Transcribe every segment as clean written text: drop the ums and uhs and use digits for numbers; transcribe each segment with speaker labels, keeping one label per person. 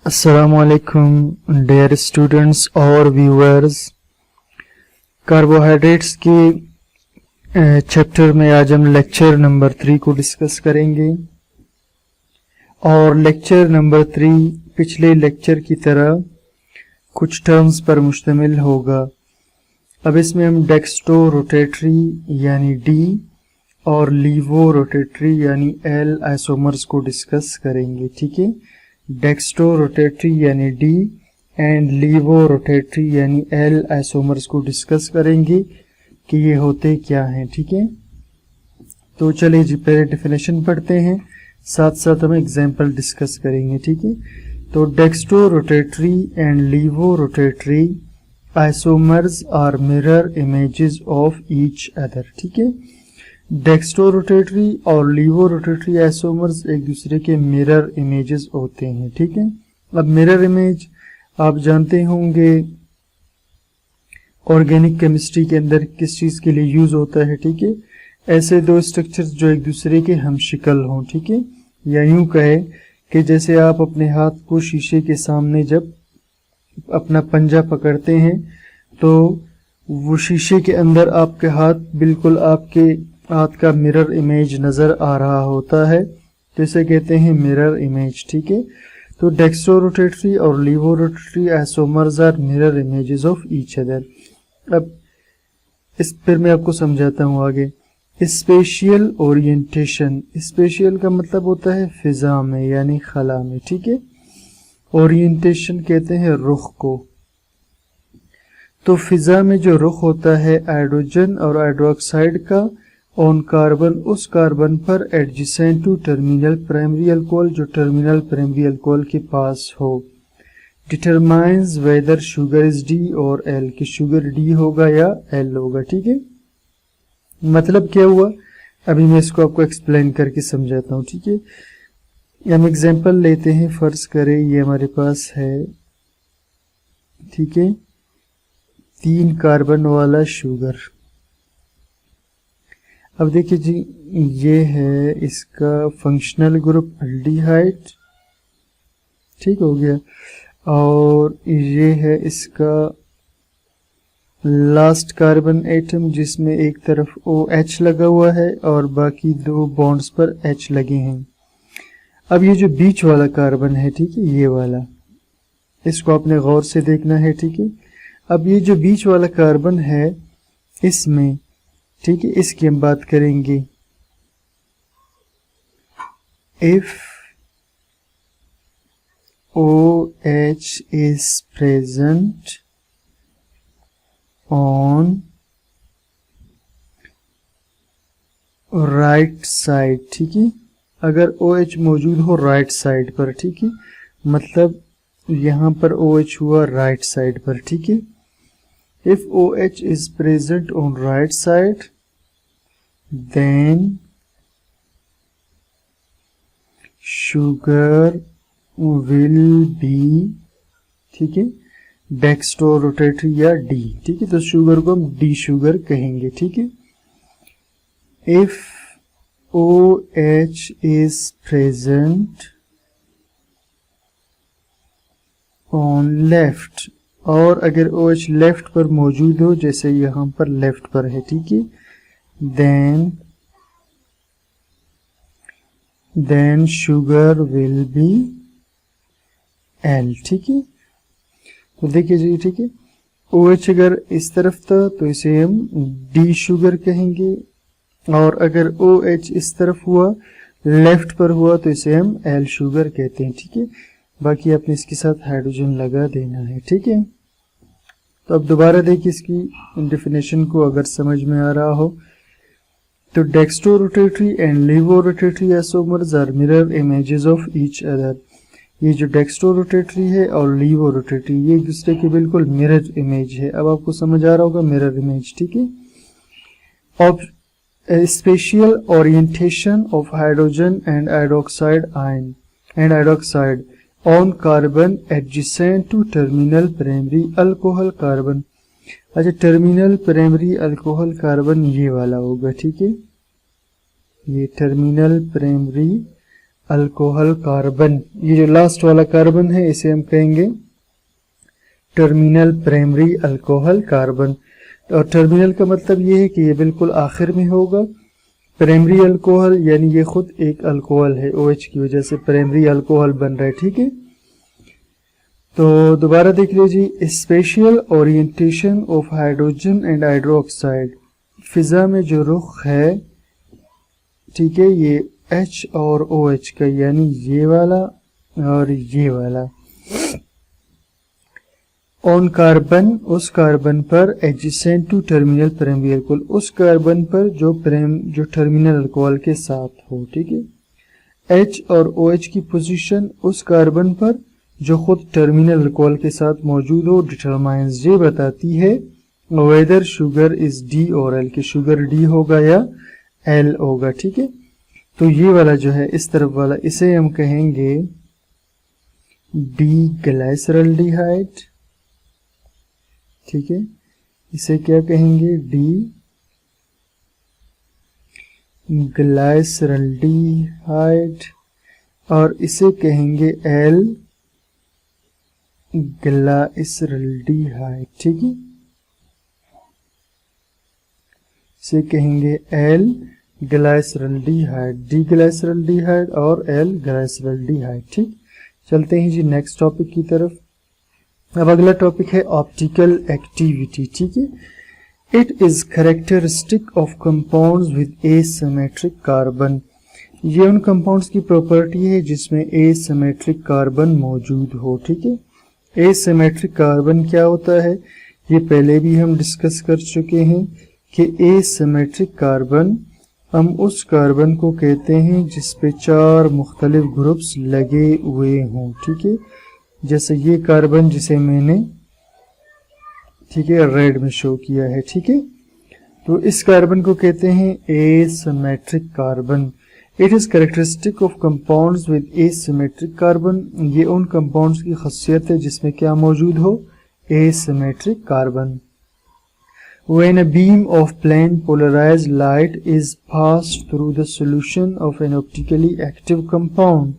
Speaker 1: अस्सलामुअलैकुम dear students और viewers. Carbohydrates के चैप्टर में आज हम लेक्चर नंबर 3 को डिस्कस करेंगे और लेक्चर नंबर 3 पिछले लेक्चर की तरह कुछ टर्म्स पर मुश्तमिल होगा। अब इसमें हम डेक्स्ट्रो रोटेटरी यानी डी और लीवो रोटेटरी यानी एल आइसोमर्स को डिस्कस करेंगे। ठीक है, डेक्स्ट्रो रोटेटरी यानी डी एंड लीवो रोटेटरी यानी एल आइसोमर्स को डिस्कस करेंगे कि ये होते क्या हैं। ठीक है, तो चलिए जी पहले डेफिनेशन पढ़ते हैं, साथ साथ हम एग्जांपल डिस्कस करेंगे। ठीक है, तो dextro rotatory and levo rotatory isomers are mirror images of each other. ठीक है, डेक्स्ट्रो रोटेटरी और लीवो रोटेटरी आइसोमर्स एक दूसरे के मिरर इमेजेस होते हैं। ठीक है, अब मिरर इमेज आप जानते होंगे ऑर्गेनिक केमिस्ट्री के अंदर किस चीज के लिए यूज होता है। ठीक है, ऐसे दो स्ट्रक्चर्स जो एक दूसरे के हमशक्ल हों। ठीक है, या यूं कहे कि जैसे आप अपने हाथ को शीशे के सामने जब अपना पंजा पकड़ते हैं तो वो शीशे के अंदर आपके हाथ बिल्कुल आपके हाथ का मिरर इमेज नजर आ रहा होता है, तो इसे कहते हैं मिरर इमेज। ठीक है, तो डेक्स्ट्रो रोटेटरी और levo rotatory isomers are mirror images of each other. अब इस पर मैं आपको समझाता हूँ आगे। स्पेशियल ओरिएंटेशन, स्पेशियल का मतलब होता है फिजा में यानी खला में। ठीक है, ओरिएंटेशन कहते हैं रुख को। तो फिजा में जो रुख होता है हाइड्रोजन और हाइड्रोक्साइड का ऑन कार्बन, उस कार्बन पर adjacent to terminal primary alcohol, जो टर्मिनल प्राइमरी अल्कोहल के पास हो, determines whether sugar is D और एल, कि शुगर डी होगा या एल होगा। ठीक है, मतलब क्या हुआ अभी मैं इसको आपको एक्सप्लेन करके समझाता हूँ। ठीक है, हम एग्जांपल लेते हैं, फर्ज करें ये हमारे पास है। ठीक है, 3 कार्बन वाला शुगर। अब देखिए जी, ये है इसका फंक्शनल ग्रुप एल्डिहाइड, ठीक हो गया, और ये है इसका लास्ट कार्बन एटम जिसमें एक तरफ OH लगा हुआ है और बाकी 2 बॉन्ड्स पर H लगे हैं। अब ये जो बीच वाला कार्बन है, ठीक है, ये वाला, इसको आपने गौर से देखना है। ठीक है, अब ये जो बीच वाला कार्बन है इसमें, ठीक है, इसकी हम बात करेंगे। If OH is present on right side, ठीक है, अगर OH मौजूद हो राइट साइड पर, ठीक है, मतलब यहां पर OH हुआ राइट साइड पर। ठीक है, if OH is present on right side then sugar will be, ठीक है, डेक्स्ट्रो रोटेटरी या डी। ठीक है, तो शुगर को हम डी शुगर कहेंगे। ठीक है, if OH is present on left, और अगर OH लेफ्ट पर मौजूद हो, जैसे यहां पर लेफ्ट पर है, ठीक है, then sugar will be L. ठीक है, तो देखिए जी, ठीक है, OH अगर इस तरफ था तो इसे हम डी शुगर कहेंगे, और अगर OH इस तरफ हुआ लेफ्ट पर हुआ तो इसे हम एल शुगर कहते हैं। ठीक है, बाकी आपने इसके साथ हाइड्रोजन लगा देना है। ठीक है, तो अब दोबारा देखिए इसकी डेफिनेशन को, अगर समझ में आ रहा हो तो dextro rotatory and levo rotatory isomers are mirror images of each other. ये जो डेक्स्ट्रो रोटेटरी है और लीवो रोटेटरी, ये एक दूसरे के बिल्कुल मिरर इमेज है। अब आपको समझ आ रहा होगा मिरर इमेज। ठीक है, of spatial orientation of hydrogen and hydroxide ion and hydroxide on carbon adjacent to terminal primary alcohol carbon. अच्छा, टर्मिनल प्राइमरी अल्कोहल कार्बन ये वाला होगा। ठीक है, ये टर्मिनल प्राइमरी अल्कोहल कार्बन, ये जो लास्ट वाला कार्बन है इसे हम कहेंगे टर्मिनल प्राइमरी अल्कोहल कार्बन। और टर्मिनल का मतलब ये है कि ये बिल्कुल आखिर में होगा। प्राइमरी अल्कोहल यानी ये खुद एक अल्कोहल है, OH की वजह से प्राइमरी अल्कोहल बन रहा है, ठीक है। तो दोबारा देख लीजिए, special orientation of hydrogen and hydroxide, फिजा में जो रुख है, ठीक है, ये H और OH का, यानी ये वाला और ये वाला। ऑन कार्बन, उस कार्बन पर, adjacent to terminal primary alcohol, उस कार्बन पर जो टर्मिनल अल्कोहल के साथ हो, ठीक है। H और OH की पोजीशन उस कार्बन पर जो खुद टर्मिनल अल्कोहल के साथ मौजूद हो डिटरमाइंस, ये बताती है वेदर शुगर इज D और L, के शुगर D होगा या L होगा, ठीक है। तो ये वाला जो है इस तरफ वाला, इसे हम कहेंगे डी ग्लाइसरल्डिहाइड, ठीक है। इसे क्या कहेंगे, डी ग्लाइसरल्डिहाइड, और इसे कहेंगे एल ग्लाइसरल्डिहाइड, ठीक है। इसे कहेंगे एल ग्लाइसरल्डिहाइड, डी ग्लाइसरल्डिहाइड और एल ग्लाइसरल्डिहाइड, ठीक। चलते हैं जी नेक्स्ट टॉपिक की तरफ। अब अगला टॉपिक है ऑप्टिकल एक्टिविटी, ठीक है। It is characteristic of compounds with asymmetric carbon, ये उन कंपाउंड्स की प्रॉपर्टी है जिसमें एसिमेट्रिक कार्बन मौजूद हो, ठीक है। एसिमेट्रिक कार्बन क्या होता है, ये पहले भी हम डिस्कस कर चुके हैं कि एसिमेट्रिक कार्बन, हम उस कार्बन को कहते हैं जिस पे 4 मुख्तलिफ ग्रुप्स लगे हुए हों, ठीक है। जैसे ये कार्बन जिसे मैंने, ठीक है, रेड में शो किया है, ठीक है। तो इस कार्बन को कहते हैं asymmetric carbon. It is characteristic of compounds with asymmetric carbon, ये उन कंपाउंड्स की खासियत है जिसमें क्या मौजूद हो, asymmetric carbon. When a beam of plane polarized light is passed through the solution of an optically active compound,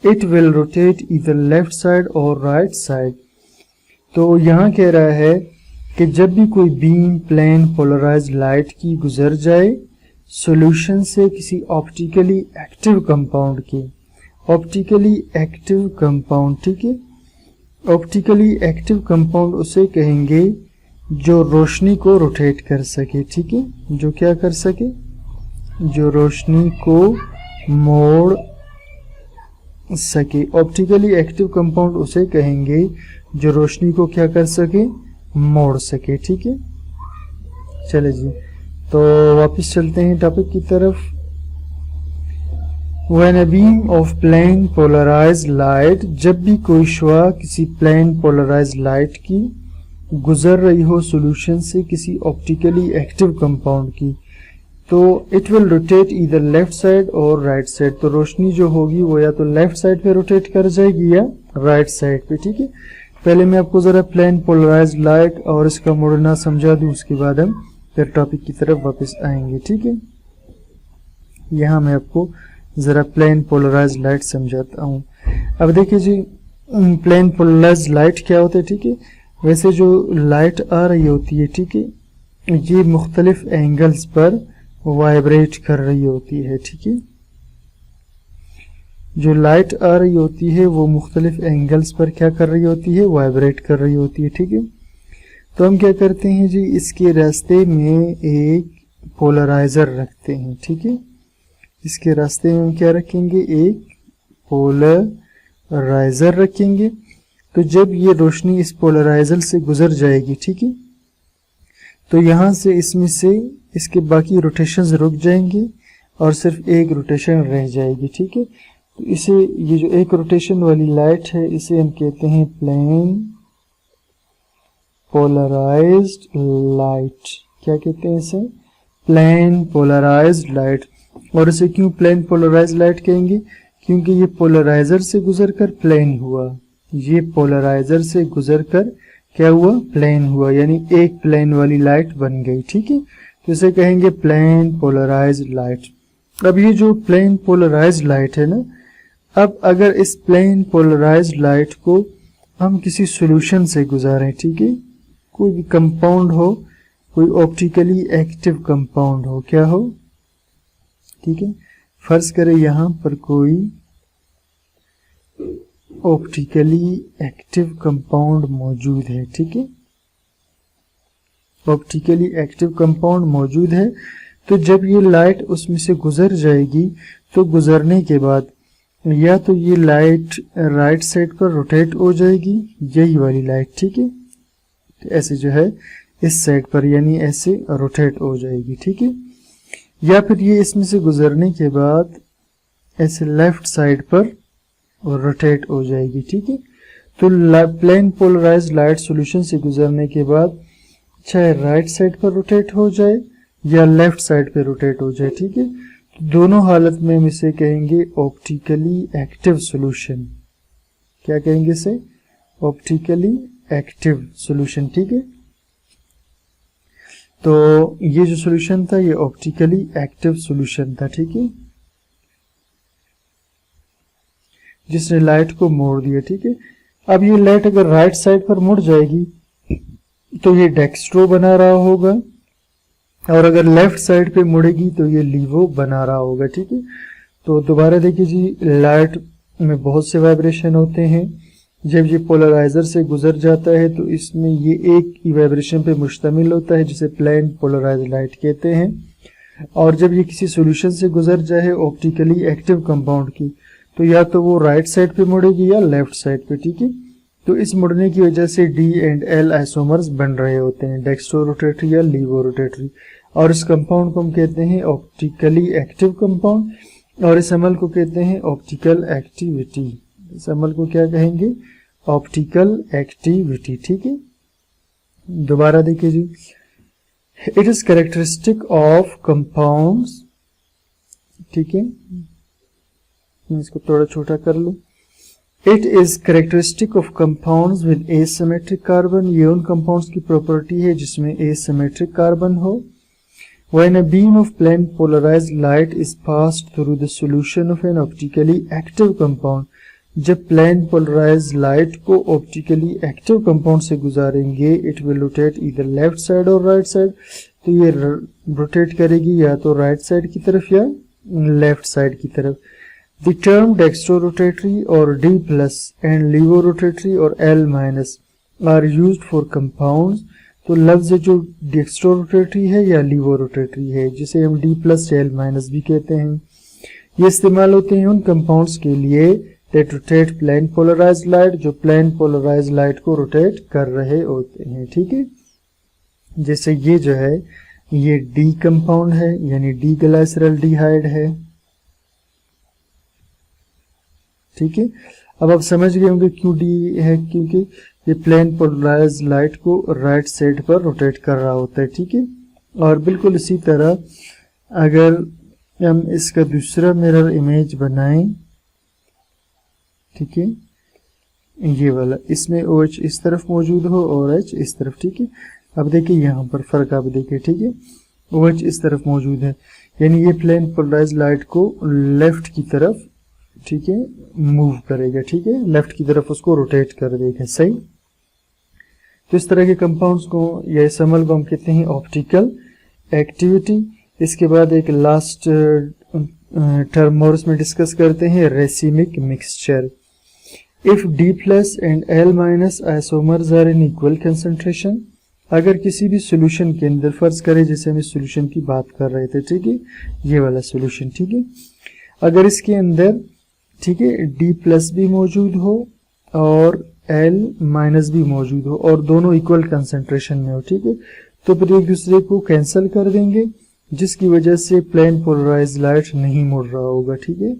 Speaker 1: it will rotate either left side or right side. तो यहाँ कह रहा है कि जब भी कोई बीम प्लेन पोलराइज्ड लाइट की गुजर जाए सॉल्यूशन से किसी ऑप्टिकली एक्टिव कंपाउंड के, ऑप्टिकली एक्टिव कंपाउंड, ठीक है। ऑप्टिकली एक्टिव कंपाउंड उसे कहेंगे जो रोशनी को रोटेट कर सके, ठीक है, जो क्या कर सके, जो रोशनी को मोड़ सके। ऑप्टिकली एक्टिव कंपाउंड उसे कहेंगे जो रोशनी को क्या कर सके, मोड़ सके, ठीक है। चले जी, तो वापस चलते हैं टॉपिक की तरफ। When a beam of plane polarized light, जब भी कोई शुआ किसी प्लेन पोलराइज्ड लाइट की गुजर रही हो सॉल्यूशन से किसी ऑप्टिकली एक्टिव कंपाउंड की, तो it will rotate either left side और राइट साइड, तो रोशनी जो होगी वो या तो लेफ्ट साइड पे रोटेट कर जाएगी या राइट साइड पे, ठीक है। पहले मैं आपको जरा प्लेन पोलराइज्ड लाइट और इसका मुड़ना समझा दूं, उसके बाद हम फिर टॉपिक की तरफ वापस आएंगे, ठीक है। यहाँ मैं आपको जरा प्लेन पोलराइज्ड लाइट समझाता हूँ। अब देखिए जी, प्लेन पोलराइज्ड लाइट क्या होता है, ठीक है। वैसे जो लाइट आ रही होती है, ठीक है, ये मुख्तलिफ एंगल्स पर वाइब्रेट कर रही होती है, ठीक है। जो लाइट आ रही होती है वो मुख्तलिफ एंगल्स पर क्या कर रही होती है, वाइब्रेट कर रही होती है, ठीक है। तो हम क्या करते हैं जी, इसके रास्ते में एक पोलराइजर रखते हैं, ठीक है। इसके रास्ते में हम क्या रखेंगे, एक पोलराइजर रखेंगे। तो जब ये रोशनी इस पोलराइजर से गुजर जाएगी, ठीक है, तो यहाँ से इसमें से इसके बाकी रोटेशंस रुक जाएंगे और सिर्फ एक रोटेशन रह जाएगी, ठीक है। तो इसे, ये जो एक रोटेशन वाली लाइट है, इसे हम कहते हैं प्लेन पोलराइज्ड लाइट। क्या कहते हैं इसे, प्लेन पोलराइज्ड लाइट। और इसे क्यों प्लेन पोलराइज्ड लाइट कहेंगे, क्योंकि ये पोलराइजर से गुजरकर प्लेन हुआ, ये पोलराइजर से गुजरकर क्या हुआ, प्लेन हुआ, यानी एक प्लेन वाली लाइट बन गई, ठीक है। तो इसे कहेंगे प्लेन पोलराइज्ड लाइट। अब ये जो प्लेन पोलराइज्ड लाइट है ना, अब अगर इस प्लेन पोलराइज्ड लाइट को हम किसी सॉल्यूशन से गुजारें, ठीक है, कोई भी कंपाउंड हो, कोई ऑप्टिकली एक्टिव कंपाउंड हो, क्या हो, ठीक है, फर्ज करें यहां पर कोई ऑप्टिकली एक्टिव कंपाउंड मौजूद है, ठीक है, ऑप्टिकली एक्टिव कंपाउंड मौजूद है। तो जब ये लाइट उसमें से गुजर जाएगी तो गुजरने के बाद या तो ये लाइट राइट साइड पर रोटेट हो जाएगी, यही वाली लाइट, ठीक है, तो ऐसे जो है इस साइड पर यानी ऐसे रोटेट हो जाएगी, ठीक है, या फिर ये इसमें से गुजरने के बाद ऐसे लेफ्ट साइड पर रोटेट हो जाएगी, ठीक है। तो प्लेन पोलराइज्ड लाइट सॉल्यूशन से गुजरने के बाद चाहे राइट साइड पर रोटेट हो जाए या लेफ्ट साइड पर रोटेट हो जाए, ठीक है, तो दोनों हालत में हम इसे कहेंगे ऑप्टिकली एक्टिव सॉल्यूशन। क्या कहेंगे इसे? ऑप्टिकली एक्टिव सॉल्यूशन, ठीक है। तो ये जो सॉल्यूशन था ये ऑप्टिकली एक्टिव सॉल्यूशन था, ठीक है, जिसने लाइट को मोड़ दिया, ठीक है। अब ये लाइट अगर राइट साइड पर मुड़ जाएगी तो ये डेक्स्ट्रो बना रहा होगा, और अगर लेफ्ट साइड पे मुड़ेगी तो ये लीवो बना रहा होगा, ठीक है। तो दोबारा देखिए जी, लाइट में बहुत से वाइब्रेशन होते हैं। जब ये पोलराइजर से गुजर जाता है तो इसमें ये एक ही वाइब्रेशन पे मुश्तमिल होता है, जिसे प्लेन पोलराइज्ड लाइट कहते हैं। और जब ये किसी सॉल्यूशन से गुजर जाए ऑप्टिकली एक्टिव कंपाउंड की, तो या तो वो राइट साइड पे मुड़ेगी या लेफ्ट साइड पे, ठीक है। तो इस मुड़ने की वजह से डी एंड एल आइसोमर्स बन रहे होते हैं, डेक्स्ट्रो रोटेटरी या लीवो रोटेटरी, और इस कंपाउंड को हम कहते हैं ऑप्टिकली एक्टिव कंपाउंड, और इस अमल को कहते हैं ऑप्टिकल एक्टिविटी। इस अमल को क्या कहेंगे? ऑप्टिकल एक्टिविटी, ठीक है। दोबारा देखिए जी, it is characteristic of compounds, ठीक है, मैं इसको थोड़ा छोटा कर लूं। It is characteristic of compounds with asymmetric carbon, ये उन कंपाउंड्स की प्रॉपर्टी है जिसमें एसिमेट्रिक कार्बन हो। When a beam of plane polarized light is passed through the solution of an optically active compound, जब प्लेन पोलराइज्ड लाइट को optically active compound से गुजारेंगे, it will rotate इधर लेफ्ट साइड और right side, तो ये rotate करेगी या तो राइट साइड की तरफ या लेफ्ट साइड की तरफ। द टर्म डेक्स्ट्रो रोटेटरी और D plus and levo rotatory और L minus are used for compounds. तो लफ्ज जो डेक्स्ट्रो रोटेटरी है या लीवो रोटेटरी है, जिसे हम D प्लस L माइनस भी कहते हैं, ये इस्तेमाल होते हैं उन कंपाउंड्स के लिए that rotate plane polarized light, जो प्लेन पोलराइज्ड लाइट को रोटेट कर रहे होते हैं, ठीक है। जैसे ये जो है ये D कंपाउंड है, यानी D ग्लाइसरल्डिहाइड है, ठीक है। अब आप समझ गए होंगे क्यों D है, क्योंकि ये प्लेन पोलराइज्ड लाइट को राइट साइड पर रोटेट कर रहा होता है, ठीक है। और बिल्कुल इसी तरह अगर हम इसका दूसरा मिरर इमेज बनाएं, ठीक है, ये वाला, इसमें OH इस तरफ मौजूद हो और H इस तरफ, ठीक है। अब देखिए यहाँ पर फर्क आप देखिए, ठीक है, OH इस तरफ मौजूद है, यानी ये प्लेन पोलराइज्ड लाइट को लेफ्ट की तरफ, ठीक है, मूव करेगा, ठीक है, लेफ्ट की तरफ उसको रोटेट कर देगा, सही। तो इस तरह के कंपाउंड्स को या इस अमल को हम कहते हैं ऑप्टिकल एक्टिविटी। इसके बाद एक लास्ट टर्म और इसमें डिस्कस करते हैं, racemic mixture. If D plus and L minus isomers are in equal concentration, अगर किसी भी सॉल्यूशन के अंदर, फर्ज करें जैसे हम इस सॉल्यूशन की बात कर रहे थे, ठीक है, ये वाला सॉल्यूशन, ठीक है, अगर इसके अंदर, ठीक है, D प्लस भी मौजूद हो और L माइनस भी मौजूद हो और दोनों इक्वल कंसंट्रेशन में हो, ठीक है, तो फिर एक दूसरे को कैंसिल कर देंगे, जिसकी वजह से प्लेन पोलराइज्ड लाइट नहीं मुड़ रहा होगा, ठीक है।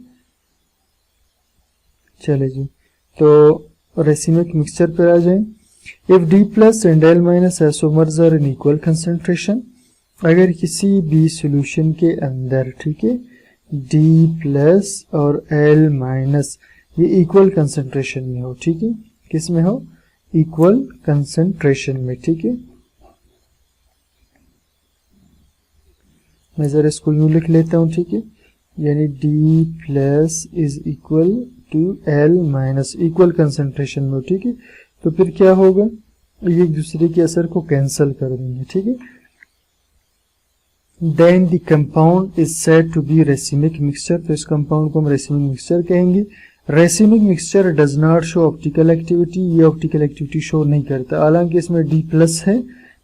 Speaker 1: चले जी, तो रेसिमिक मिक्सचर पर आ जाएं। If D plus and L minus isomers are in equal concentration, अगर किसी भी सॉल्यूशन के अंदर, ठीक है, D प्लस और L माइनस ये इक्वल कंसंट्रेशन में हो, ठीक है, किस में हो? इक्वल कंसंट्रेशन में, ठीक है। मैं जरा इसको यूं लिख लेता हूं, ठीक है, यानी D plus is equal H2L minus equal concentration में, ठीक है। तो फिर क्या होगा, ये एक दूसरे के असर को कैंसिल कर देंगे, ठीक है। Then the compound is said to be racemic mixture, तो इस कंपाउंड को हम रेसिमिक मिक्सचर कहेंगे। Racemic mixture does not show optical activity, ये ऑप्टिकल एक्टिविटी शो नहीं करता, हालांकि इसमें D प्लस है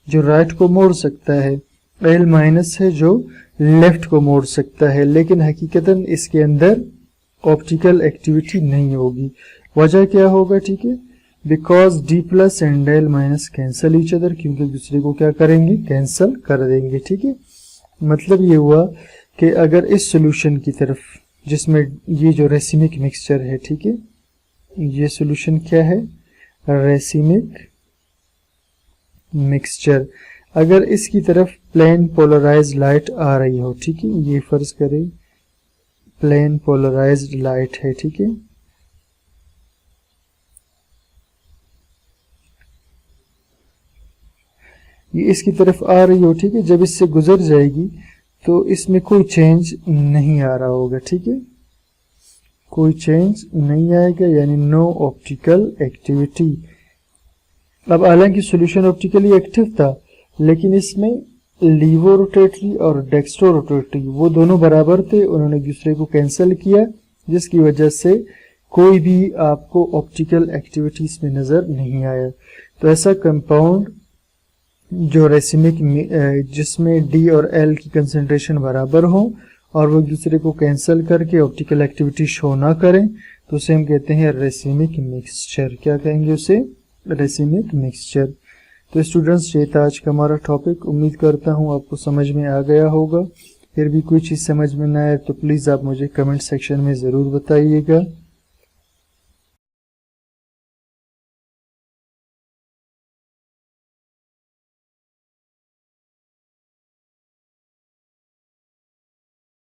Speaker 1: जो राइट को मोड़ सकता है, L माइनस है जो लेफ्ट को मोड़ सकता है, लेकिन हकीकतन इसके अंदर ऑप्टिकल एक्टिविटी नहीं होगी। वजह क्या होगा, ठीक है, because D plus and L minus cancel each other, क्योंकि दूसरे को क्या करेंगे, कैंसल कर देंगे, ठीक है। मतलब ये हुआ कि अगर इस सॉल्यूशन की तरफ, जिसमें ये जो रेसिमिक मिक्सचर है, ठीक है, ये सॉल्यूशन क्या है, रेसिमिक मिक्सचर, अगर इसकी तरफ प्लेन पोलराइज्ड लाइट आ रही हो, ठीक है, ये फर्ज करें प्लेन पोलराइज्ड लाइट है, ठीक है, ये इसकी तरफ आ रही हो, ठीक है, जब इससे गुजर जाएगी तो इसमें कोई चेंज नहीं आ रहा होगा, ठीक है, कोई चेंज नहीं आएगा, यानी नो ऑप्टिकल एक्टिविटी। अब हालांकि सॉल्यूशन ऑप्टिकली एक्टिव था, लेकिन इसमें लीवो रोटेटरी और डेक्स्ट्रो रोटेटरी वो दोनों बराबर थे, उन्होंने एक दूसरे को कैंसिल किया, जिसकी वजह से कोई भी आपको ऑप्टिकल एक्टिविटीज में नजर नहीं आया। तो ऐसा कंपाउंड जो रेसिमिक, जिसमें D और L की कंसंट्रेशन बराबर हो और वो एक दूसरे को कैंसिल करके ऑप्टिकल एक्टिविटी शो ना करें, तो उसे हम कहते हैं रेसिमिक मिक्सचर। क्या कहेंगे उसे, रेसिमिक मिक्सचर। तो स्टूडेंट्स, ये था आज का हमारा टॉपिक। उम्मीद करता हूँ आपको समझ में आ गया होगा। फिर भी कोई चीज़ समझ में ना आए तो प्लीज़ आप मुझे कमेंट सेक्शन में ज़रूर बताइएगा।